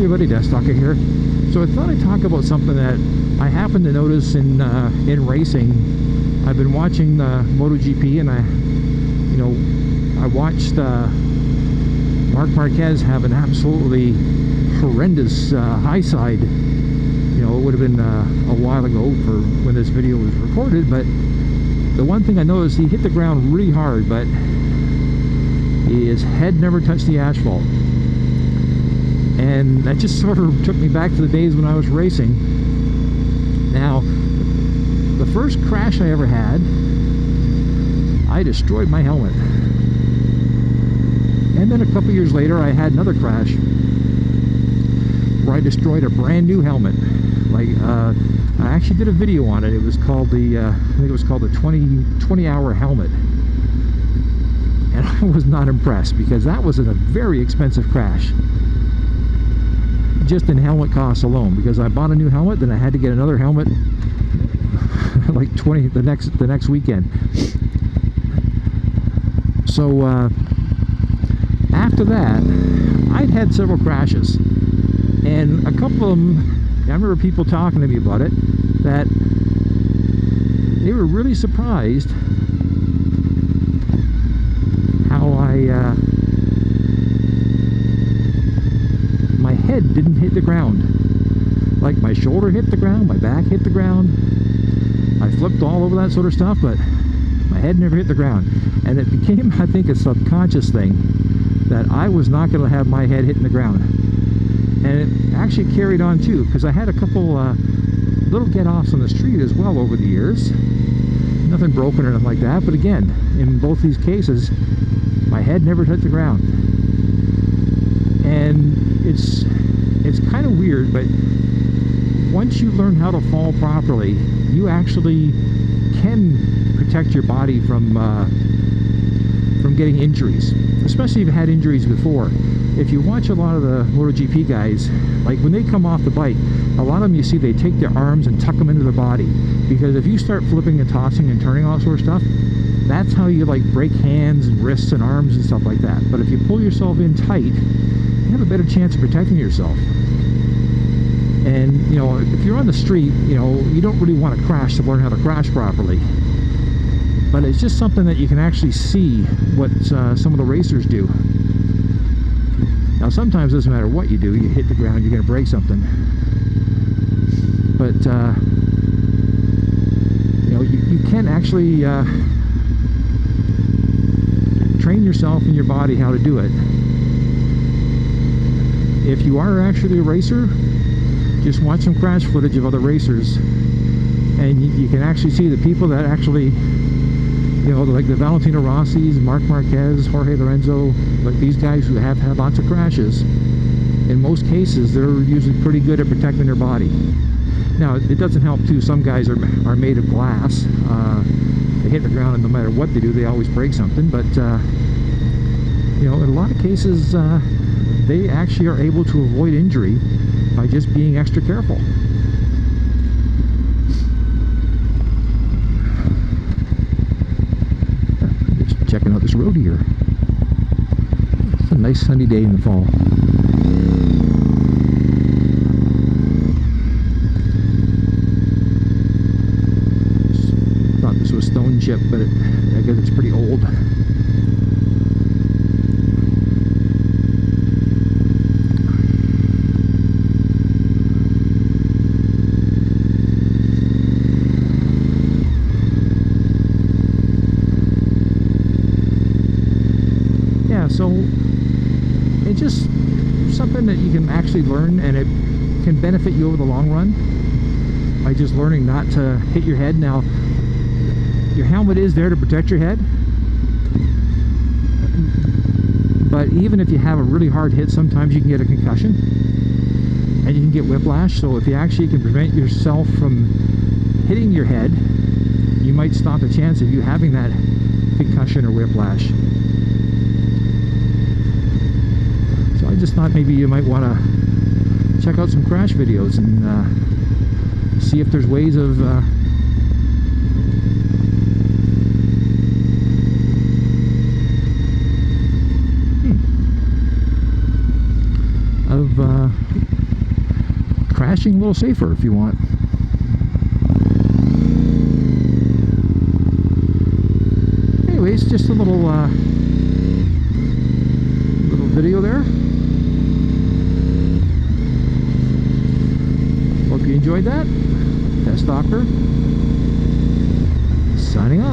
everybody, DeathsStalker here. So I thought I'd talk about something that I happened to notice in racing. I've been watching MotoGP, and I watched Marc Marquez have an absolutely horrendous high side. It would have been a while ago for when this video was recorded, but the one thing I noticed, he hit the ground really hard, but his head never touched the asphalt. And that just sort of took me back to the days when I was racing. Now, the first crash I ever had, I destroyed my helmet. And then a couple years later, I had another crash where I destroyed a brand new helmet. I actually did a video on it. It was called the, I think it was called the 20-hour helmet. And I was not impressed, because that was a very expensive crash. Just in helmet costs alone, because I bought a new helmet, then I had to get another helmet like the next weekend. So after that, I'd had several crashes, and a couple of them, I remember people talking to me about it, that they were really surprised how my head didn't hit the ground. Like, my shoulder hit the ground, my back hit the ground, I flipped all over that sort of stuff, but my head never hit the ground. And it became, I think, a subconscious thing that I was not going to have my head hitting the ground. And it actually carried on too, because I had a couple little get-offs on the street as well over the years. Nothing broken or nothing like that, but again, in both these cases, my head never hit the ground. And it's kind of weird, but once you learn how to fall properly, you actually can protect your body from getting injuries, especially if you've had injuries before. If you watch a lot of the MotoGP guys, like when they come off the bike, a lot of them, you see, they take their arms and tuck them into their body, because if you start flipping and tossing and turning all sort of stuff, that's how you break hands and wrists and arms and stuff like that. But if you pull yourself in tight, you have a better chance of protecting yourself. And if you're on the street, you don't really want to crash to learn how to crash properly, but it's just something that you can actually see what some of the racers do. Now, sometimes it doesn't matter what you do, you hit the ground, you're going to break something. But you can actually train yourself and your body how to do it. If you are actually a racer, just watch some crash footage of other racers, and you can actually see the people that actually, like the Valentino Rossi's, Marc Marquez, Jorge Lorenzo, like these guys who have had lots of crashes. In most cases, they're usually pretty good at protecting their body. Now, it doesn't help too. Some guys are made of glass. They hit the ground, and no matter what they do, they always break something. But in a lot of cases, they actually are able to avoid injury by just being extra careful. Just checking out this road here. It's a nice sunny day in the fall. Thought this was stone chip, but I guess it's pretty old. So it's just something that you can actually learn, and it can benefit you over the long run by just learning not to hit your head. Now, your helmet is there to protect your head, but even if you have a really hard hit, sometimes you can get a concussion and you can get whiplash. So if you actually can prevent yourself from hitting your head, you might stop the chance of you having that concussion or whiplash. I just thought maybe you might want to check out some crash videos and see if there's ways of crashing a little safer if you want. Anyways, just a little video there. Hope you enjoyed that. DeathsStalker signing off.